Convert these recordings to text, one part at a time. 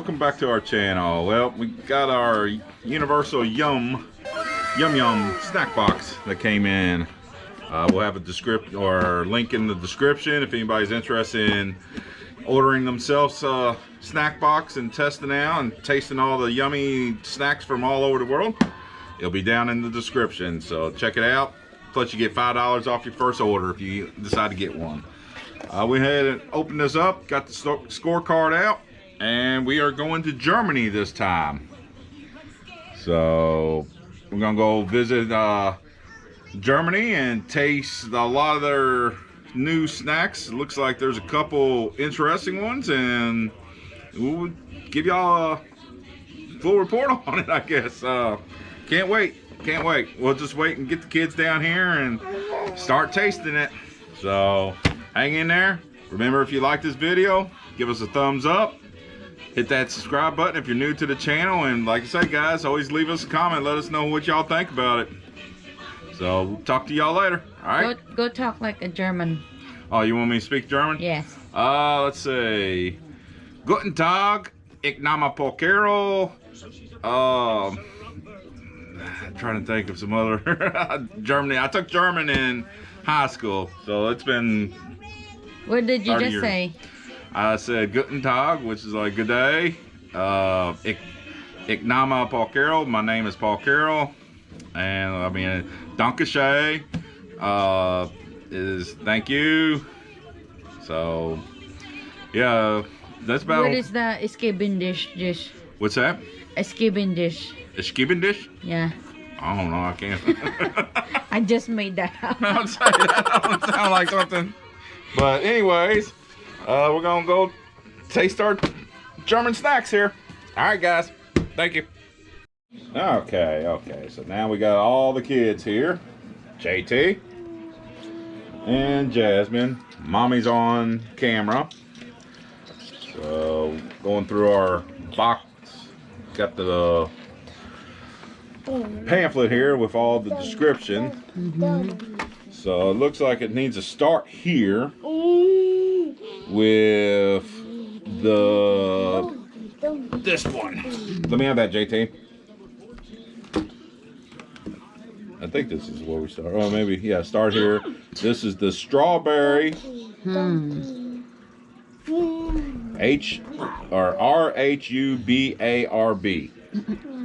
welcome back to our channel. Well, we got our universal yum snack box that came in. We'll have a description or link in the description if anybody's interested in ordering themselves a snack box and testing out and tasting all the yummy snacks from all over the world. It'll be down in the description, so check it out. Plus you get $5 off your first order if you decide to get one. We had to open this up, got the scorecard out, and we are going to Germany this time. So we're gonna go visit Germany and taste a lot of their new snacks. It looks like there's a couple interesting ones, and we'll give y'all a full report on it, I guess. Can't wait. We'll just wait and get the kids down here and start tasting it. So hang in there. Remember, if you like this video, give us a thumbs up. Hit that subscribe button if you're new to the channel. And like I said, guys, always leave us a comment. Let us know what y'all think about it. So we'll talk to y'all later. All right? Go talk like a German. Oh, you want me to speak German? Yes. Let's see. Guten Tag. Ich name Polkero. I'm trying to think of some other Germany. I took German in high school, so it's been. What did you just say? I said Guten Tag, which is like good day. Ich name Paul Carroll. My name is Paul Carroll, and I mean Danke schön is thank you. So yeah, that's about. What is the escaping dish? What's that? Escaping dish. Escaping dish? Yeah. I don't know. I can't. I just made that up. Don't say that. That don't sound like something. But anyways, we're gonna go taste our German snacks here. All right, guys. Thank you. Okay. So now we got all the kids here. JT and Jasmine. Mommy's on camera. So going through our box. Got the pamphlet here with all the description. So it looks like it needs to start here with this one. Let me have that, JT. I think this is where we start. Oh, maybe, yeah, start here. This is the strawberry RHUBARB.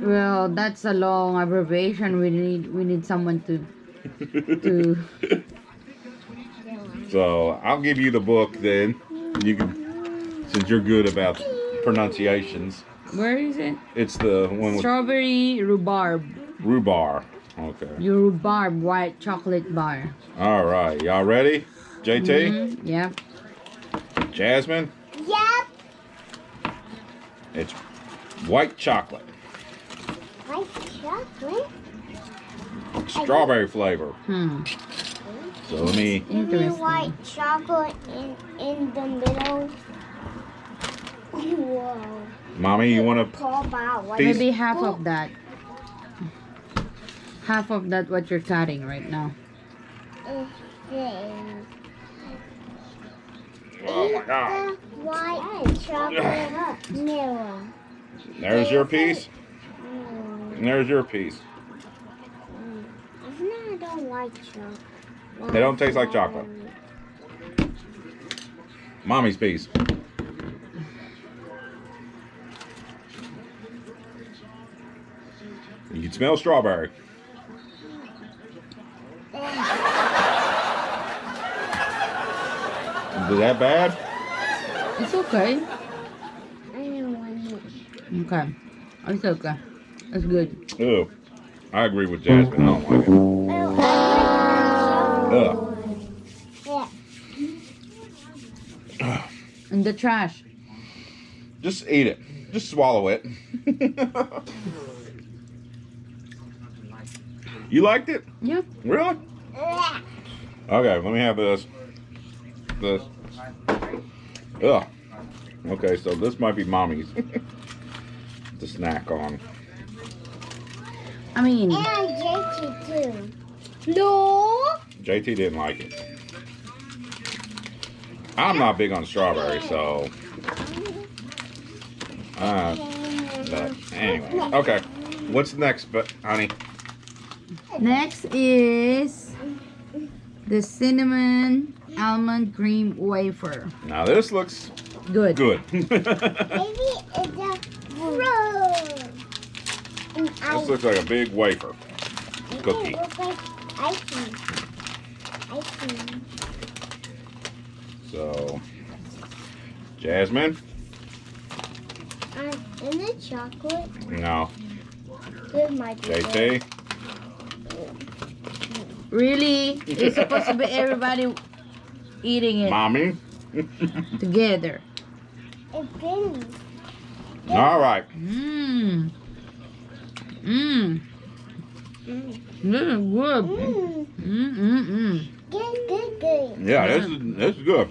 Well, that's a long abbreviation. We need someone to. So I'll give you the book then. You can, since you're good about pronunciations. Where is it? It's the one with strawberry rhubarb. Rhubarb. Okay. Your rhubarb white chocolate bar. All right, y'all ready? JT. Yep. Jasmine. Yep. It's white chocolate. White chocolate? Strawberry flavor. So let me. Interesting. White chocolate in the middle. Whoa. Mommy, you want to? Maybe half of that. Half of that what you're cutting right now. Oh my God. White chocolate mirror. There's your piece. And there's your piece. I don't like chocolate. They don't taste like chocolate. Mommy's piece. You can smell strawberry. Is that bad? It's okay. I don't want it. Okay. It's okay. It's good. Ugh. I agree with Jasmine. I don't like it. Ugh. Yeah. In the trash. Just eat it. Just swallow it. You liked it? Yep. Really? Okay, let me have this. Ugh. Okay, so this might be Mommy's to snack on. I mean. And JT too. No. JT didn't like it. I'm not big on strawberry, so But anyway, okay. What's next, honey? Next is the cinnamon almond cream wafer. Now this looks Good. good. Maybe it's a fruit. And This looks like a big wafer cookie. It looks like ice cream. Ice cream. So, Jasmine? And the chocolate. No. This might be good. JT? Really? It's supposed to be everybody eating it Mommy? together. It's good. All right. Mmm. Mmm. Mm. This is good. Mm. Mmm. Good. Yeah, this is good.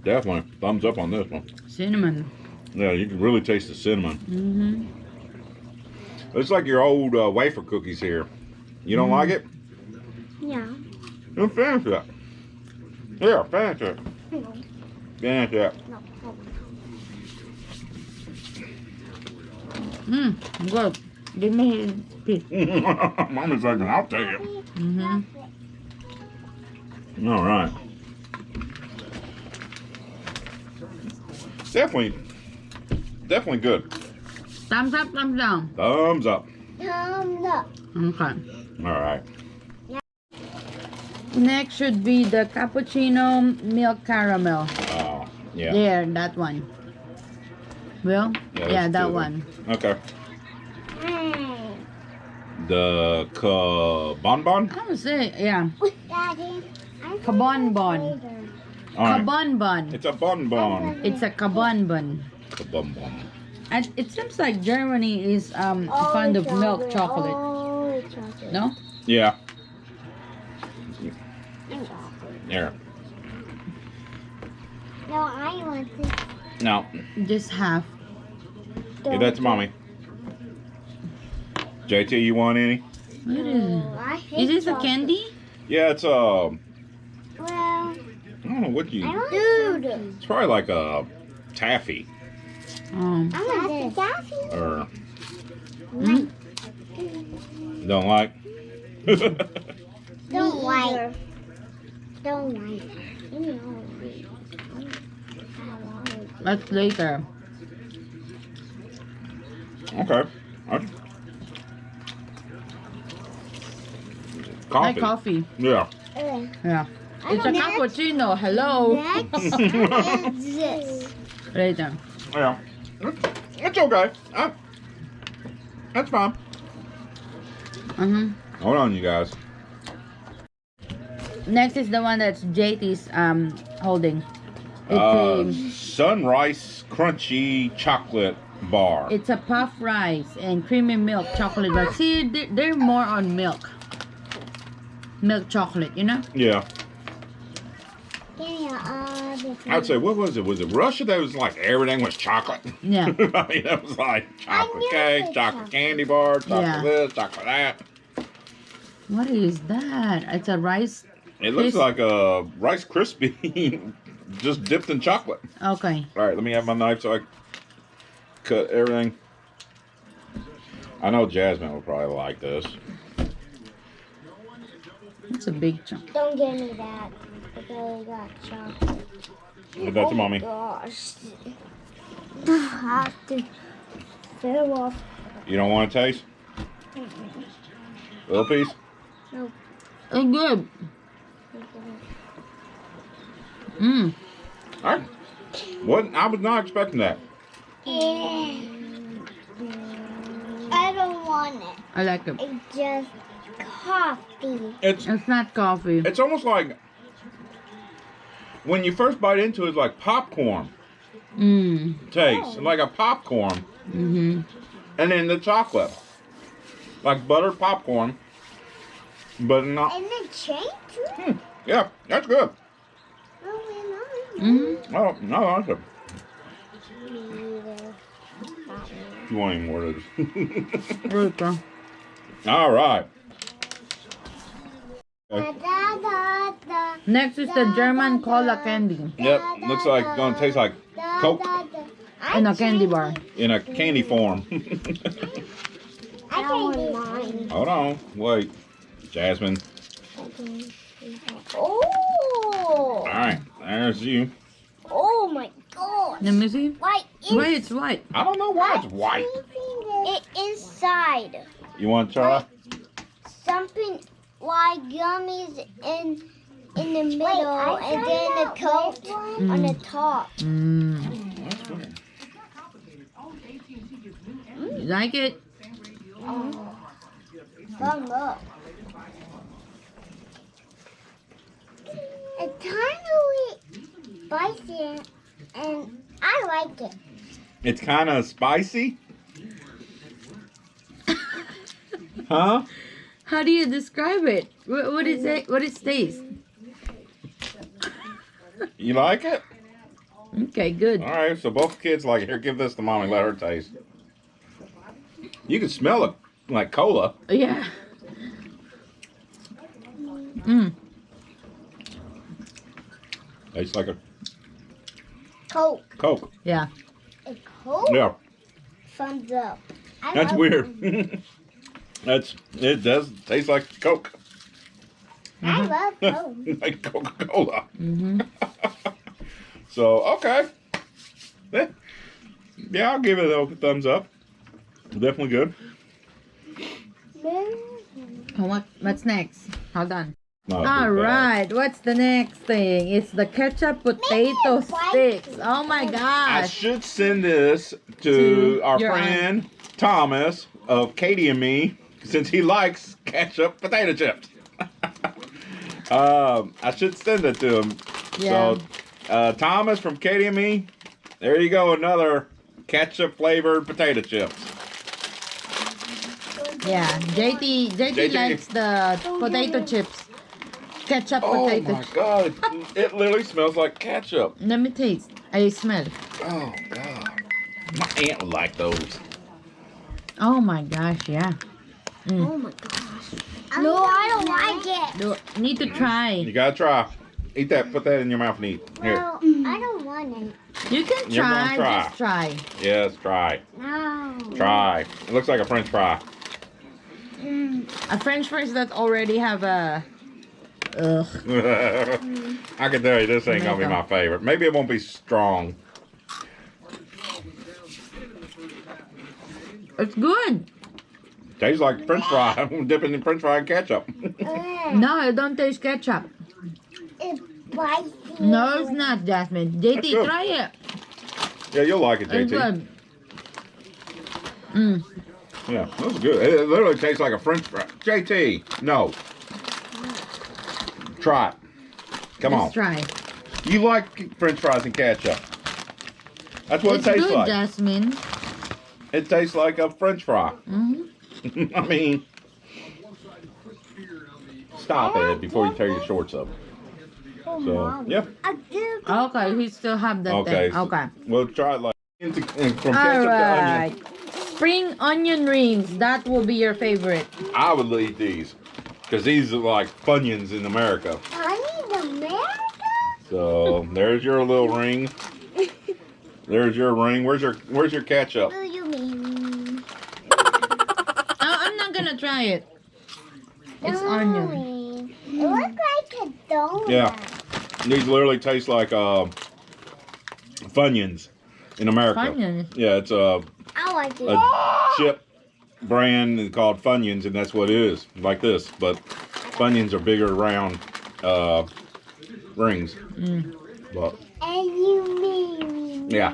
Definitely. Thumbs up on this one. Cinnamon. Yeah, you can really taste the cinnamon. Mm-hmm. It's like your old wafer cookies here. You don't like it? Yeah. Then finish it. Yeah, finish it. Finish it. No. Mmm. Good. Give me his piece. Mommy's like, I'll take it. Mm-hmm. All right. Definitely good. Thumbs up, thumbs down. Thumbs up. Thumbs up. Okay. All right. Next should be the cappuccino milk caramel. Oh, yeah. There, that one. Well, Yeah, yeah, that's that good. one. Okay. Mm. The bonbon? I would say, yeah. Daddy, I Kabonbon. All right. Kabonbon. It's a bonbon. It's a kabonbon. A bonbon. And it seems like Germany is fond of milk chocolate. Oh, chocolate. No? Yeah. And chocolate. Here. No, I want this. No. Just half. Give that to mommy. JT, you want any? What is it? I hate Is this a chocolate. candy? Yeah, it's Well, I don't know what you. I want dude. It's probably like a taffy Oh. I want this. or Mm. you don't like. Don't like. Don't like. You know. That's later. Okay. Alright. Like Coffee. coffee. Yeah. Yeah. I It's a don't- cappuccino. Hello. Next is this. Later. Yeah. It's okay. That's fine. Uh-huh. Hold on, you guys. Next is the one that's JT's holding. It's Sunrise Crunchy Chocolate Bar. it's a puff rice and creamy milk chocolate bar. See, they're more on milk. Milk chocolate, you know? Yeah. Give me this I'd say, what was it? Was it Russia that was like everything was chocolate? Yeah. I mean, it was like chocolate knew cake, it was chocolate chocolate. candy bar, chocolate Yeah. this, chocolate that. What is that? It's a rice. It looks Crisp- like a Rice Krispie just dipped in chocolate. Okay. All right, let me have my knife so I can cut everything. I know Jasmine will probably like this. It's a big chunk. Don't give me that. I really got chocolate. Give that to mommy. Gosh. I have to fill off. You don't want to taste? Little piece? No. It's good. Mmm. All right. What? I was not expecting that. I don't want it. I like it. It's just coffee. It's not coffee. it's almost like when you first bite into it, it's like popcorn Mmm. taste, like a popcorn, Mm-hmm. and then the chocolate, like buttered popcorn, but not. And the chain too? Yeah, that's good. Mm-hmm. Oh no, that's a. Neither. If you want any more of this. Later. All right. Da, da, da, Next is the German cola candy. Yep, looks like it's gonna taste like da, Coke. da, da. In a candy bar. in a candy form. I don't mind. Hold on, wait, Jasmine. Oh! All right, there's you. Oh my god! Let me see. Why is Why it's white? I don't know why it's white. it inside? You want to try? Something like gummies in the middle, and then the coat on the top. Mm. That's weird. You like it? Thumb up. It's kind of spicy, and I like it. It's kind of spicy. Huh? How do you describe it? What is it? What is taste? You like it? Okay, good. All right, so both kids like it. Here, give this to mommy. Let her taste. You can smell it like cola. Yeah. Mm. Tastes like a Coke. Coke. Yeah. A Coke? Yeah, Thumbs up. I that's love weird. It does taste like Coke. I love Coke. Like Coca-Cola. Mm-hmm. So, okay. Yeah, I'll give it a thumbs up. Definitely good. What's next? Hold on. Not All too bad. right. What's the next thing? It's the ketchup potato sticks. Oh my I gosh. should send this to To our your friend Thomas of Katie and me, since he likes ketchup potato chips. I should send it to him. Yeah. So, Thomas from Katie and me, there you go, another ketchup flavored potato chips. Yeah. JT likes the potato chips. Ketchup Oh potato my chips. God, it literally smells like ketchup. Let me taste. I smell. Oh God, my aunt would like those. Oh my gosh, yeah. Oh my gosh. No, I don't like it. Need to try. You gotta try. Eat that. Put that in your mouth and eat. Here. No, I don't want it. You can You're try. gonna try. Just try. Yes, try. No. Try. It looks like a French fry. A French fries that already have a. Ugh. I can tell you this ain't gonna be my favorite. Maybe it won't be strong. It's good. Tastes like French fry. I'm dipping in French fry and ketchup. No, it don't taste ketchup. It's spicy. No, it's not, Jasmine. That's JT, good. try it. Yeah, you'll like it, It's JT. good. Yeah, that's good. It literally tastes like a French fry. JT, no. Try it. Come on. Let's try. You like French fries and ketchup. That's what It's it tastes good, like. Jasmine. It tastes like a French fry. Mm-hmm. I mean, stop it before you tear your shorts up. So, yeah. I do. Okay, we still have that Okay. thing. Okay. We'll try it like from ketchup All to right. onion. Spring onion rings. That will be your favorite. I would eat these because these are like Funyuns in America. I need America? So there's your little ring. There's your ring. Where's your ketchup? What do you mean? Oh, I'm not gonna try it. It's onion. Donut. It looks like a donut. Yeah. These literally taste like Funyuns in America. Funyuns? Yeah, it's a I like it. chip brand called Funyuns, and that's what it is. Like this, but Funyuns are bigger, round rings. But And you mean? yeah,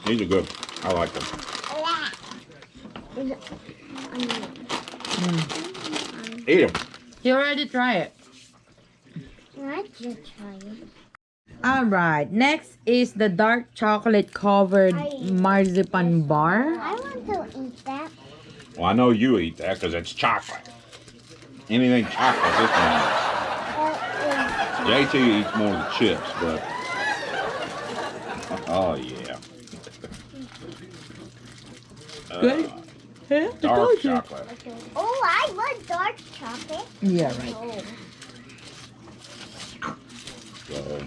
these are good. I like them. Eat them. You already try it. I just try it. All right. Next is the dark chocolate covered marzipan bar. I want to eat that. Well, I know you eat that because it's chocolate. Anything chocolate, this one. JT eats more of the chips, but oh yeah. Good. Dark chocolate. Oh, I want dark chocolate. Yeah, right. Oh. So,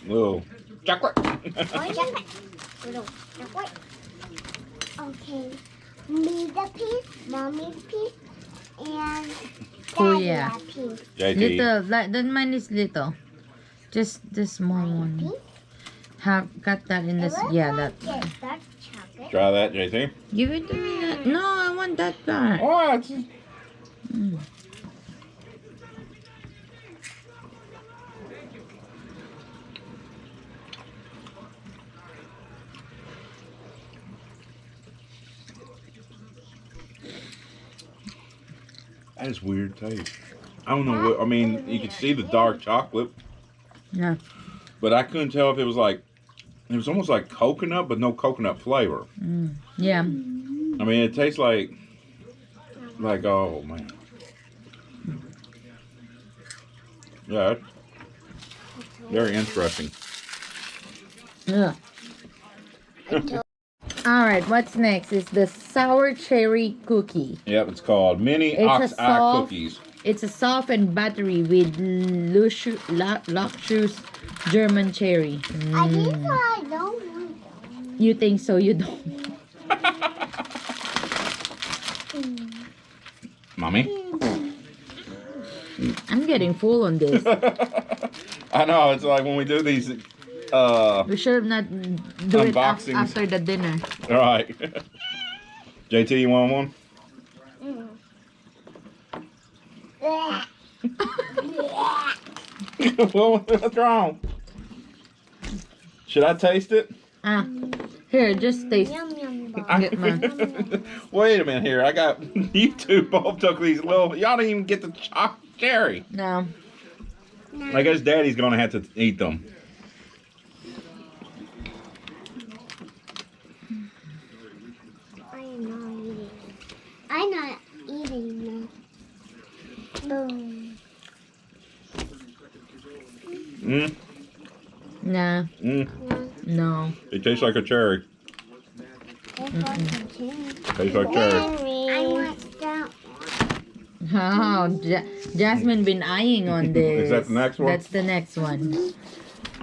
little Chocolate. Chocolate. Okay. Me the piece, mommy's piece, and Oh, daddy yeah. a piece. JT. Little, like that mine is little. Just the small one. Have got that in this. Yeah, that. Get dark chocolate. Try that, JT. Give it to me. No, I want that part. Oh, it's... Mm. That is weird taste. I don't know what, I mean, you could see the dark chocolate, Yeah. but I couldn't tell if it was like, it was almost like coconut, but no coconut flavor. Mm. Yeah. I mean, it tastes like, oh man. Yeah, it's very interesting. Yeah. All right. What's next is the sour cherry cookie. Yep, it's called mini It's a ox eye soft- cookies. It's a soft and buttery with luscious German cherry. I think Mm. I don't want You think so? You don't. Mommy? I'm getting full on this. I know, it's like when we do these, We should not do it Unboxings. after the dinner. all right. JT, you want one? What's wrong? Should I taste it? Ah, here, just taste. Yum yum ball. Get mine. Wait a minute here. I got you two both took these little. Y'all didn't even get the cherry. No. I guess Daddy's gonna have to eat them. I'm not eating them. Boom. Mm, Nah. mm. No. It tastes like a cherry. Tastes like cherry. I want that one. Oh, Jasmine been eyeing on this. Is that the next one? That's the next one.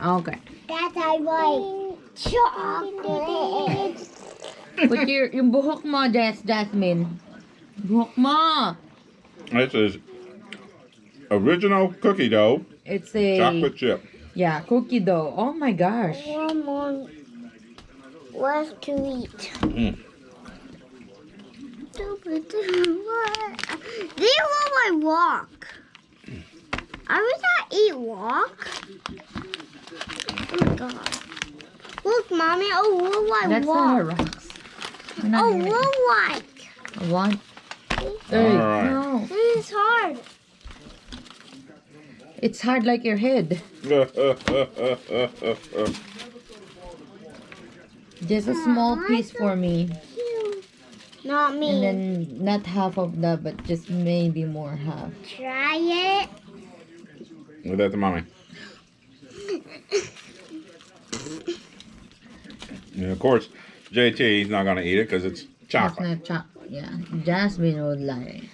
Okay. That I like chocolate. Put yung buhok mo, Jasmine. Buhok mo. This is original cookie dough, It's a chocolate chip. yeah, cookie dough. Oh my gosh. One more left to eat. Mm. This will I walk. I would not eat walk. Oh God. Look, mommy. Oh, will I That's not walk? a rocks. We're not Oh, doing it. will I? What? Hey, Alright. no. This is hard. It's hard like your head. Just a small piece for me. Not me. And then not half of that, but just maybe more half. Try it. Leave that to Mommy. And of course, JT, he's not gonna eat it because it's That's chocolate. not chocolate. Yeah. Jasmine would like.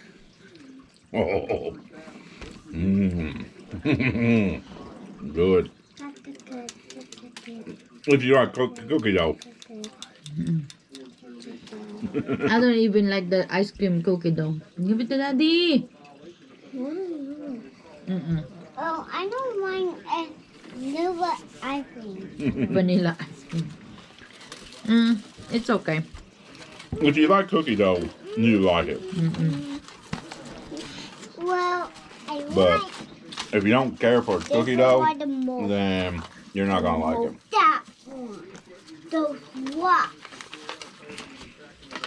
Oh. Mmm. Good. That's good. If you like cookie dough. I don't even like the ice cream cookie dough. Give it to Daddy. Mm-mm. Oh, I don't mind vanilla ice cream. Vanilla ice cream. It's okay. If you like cookie dough, you like it. Mm-mm. Well, I But like if you don't care for this cookie one dough, or the most. then you're not gonna like it. That one. The what?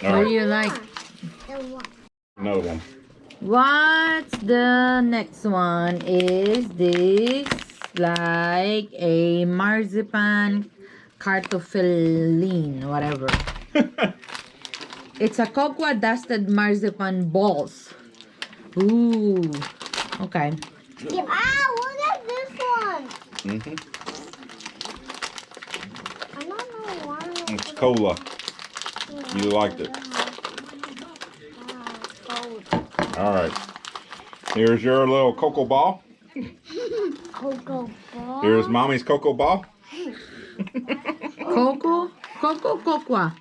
What do Alright, you like? The what? another one. What's the next one? Is this like a marzipan cartoffeline, whatever? It's a cocoa dusted marzipan balls. Ooh. Okay. Yeah, look at this one. Mm-hmm. I don't know why. It's cola. You liked it. All right. Here's your little cocoa ball. Cocoa ball. Here's Mommy's cocoa ball. Cocoa? Cocoa? Coca.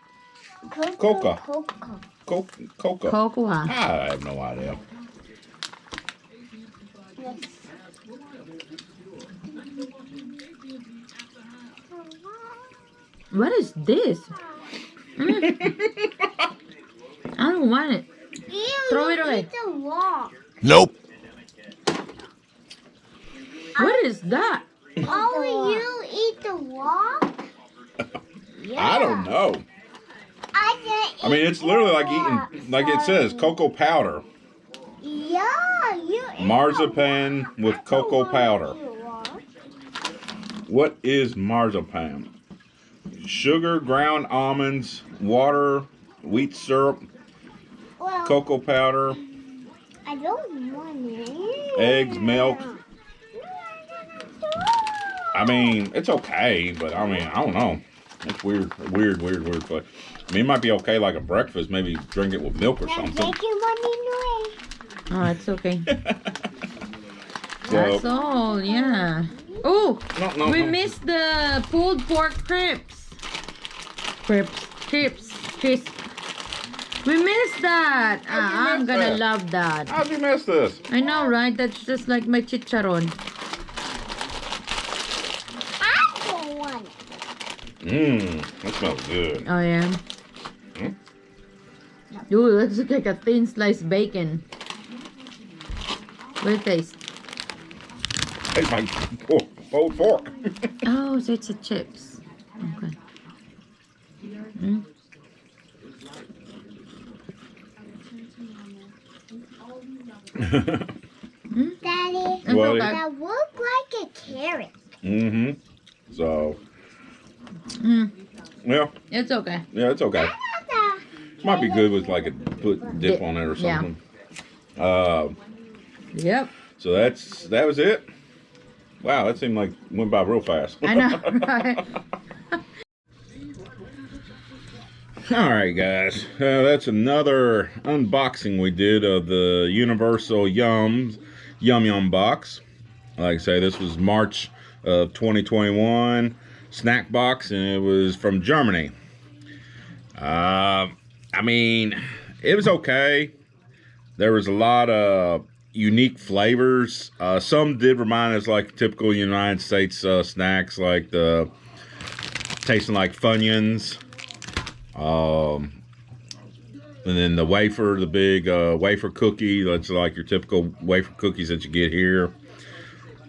Coca. Cocoa. I have no idea. What is this? I don't want it. Ew, Throw you it away. eat the wok. Nope. What is that? Oh, you eat the wok? Yeah. I don't know. I mean, it's literally like eating, like it says, cocoa powder. Yeah, you eat Marzipan the with wok. cocoa powder. You wok. What is marzipan? Sugar, ground almonds, water, wheat syrup, Well, cocoa powder, I don't want it. eggs, milk. I mean, it's okay, but I mean, I don't know. It's weird. But I mean, it might be okay like a breakfast. Maybe drink it with milk or I'm something. taking one away. Oh, it's okay. So, That's all, yeah. Oh, No, we no. missed the pulled pork crisps. Crisps. We missed that. How'd you I'm miss gonna that? love that. how'd you miss this? I know, right? That's just like my chicharron. I want one. That smells good. Oh, yeah. Hmm? Ooh, that's like a thin sliced bacon. What taste? It's my old fork. Oh, so it's a chips. Okay. Mm. Daddy, It's What? okay. that look like a carrot. So, Mm, yeah, it's okay. it's okay. Might be good with like a dip on it or Yeah. something. Yep. So that was it. Wow, that seemed like went by real fast. I know, right? All right, guys. That's another unboxing we did of the Universal Yum box. Like I say, this was March of 2021 snack box, and it was from Germany. I mean, it was okay. There was a lot of unique flavors. Some did remind us like typical United States snacks, like the tasting like Funyuns. And then the wafer, the big wafer cookie. That's like your typical wafer cookies that you get here.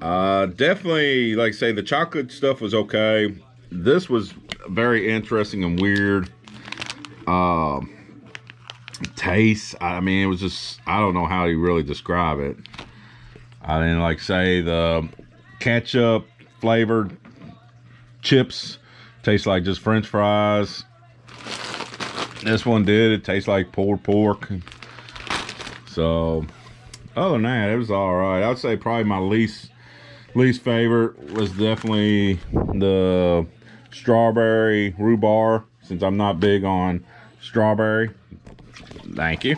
Definitely, like I say, the chocolate stuff was okay. This was very interesting and weird. Taste, I mean, it was just, I don't know how you really describe it. I didn't like say the ketchup flavored chips taste like just French fries. This one did. It tastes like pulled pork. So, other than that, it was all right. I'd say probably my least favorite was definitely the strawberry rhubarb, since I'm not big on strawberry. Thank you.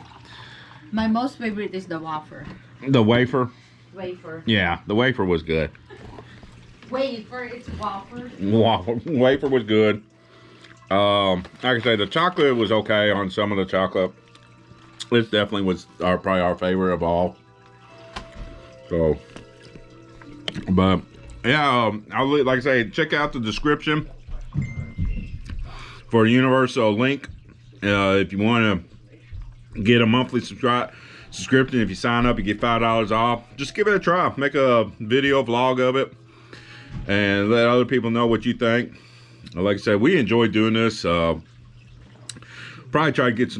My most favorite is the wafer. The wafer. Wafer. Yeah, the wafer was good. Wafer, it's wafer. Wafer was good. Like I say, the chocolate was okay on some of the chocolate. This definitely was probably our favorite of all. So, but yeah, like I say, check out the description for a Universal link. If you want to get a monthly subscription, if you sign up, you get $5 off. Just give it a try. Make a video vlog of it and let other people know what you think. Like I said, we enjoy doing this. Probably try to get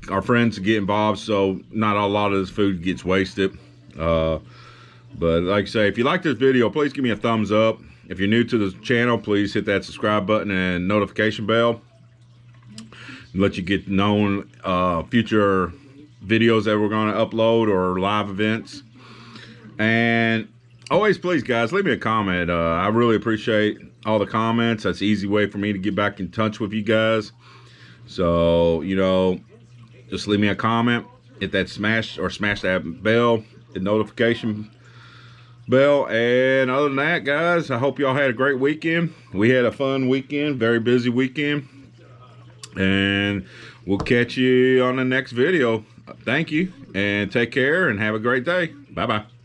our friends to get involved, so not a lot of this food gets wasted. But like I say, if you like this video, please give me a thumbs up. If you're new to the channel, please hit that subscribe button and notification bell. Let you get known future videos that we're going to upload or live events. And always, please, guys, leave me a comment. I really appreciate all the comments. That's an easy way for me to get back in touch with you guys. So, you know, just leave me a comment. Hit that smash that bell, the notification Well, and other than that, guys, I hope y'all had a great weekend. We had a fun weekend, very busy weekend. And we'll catch you on the next video. Thank you, and take care, and have a great day. Bye-bye.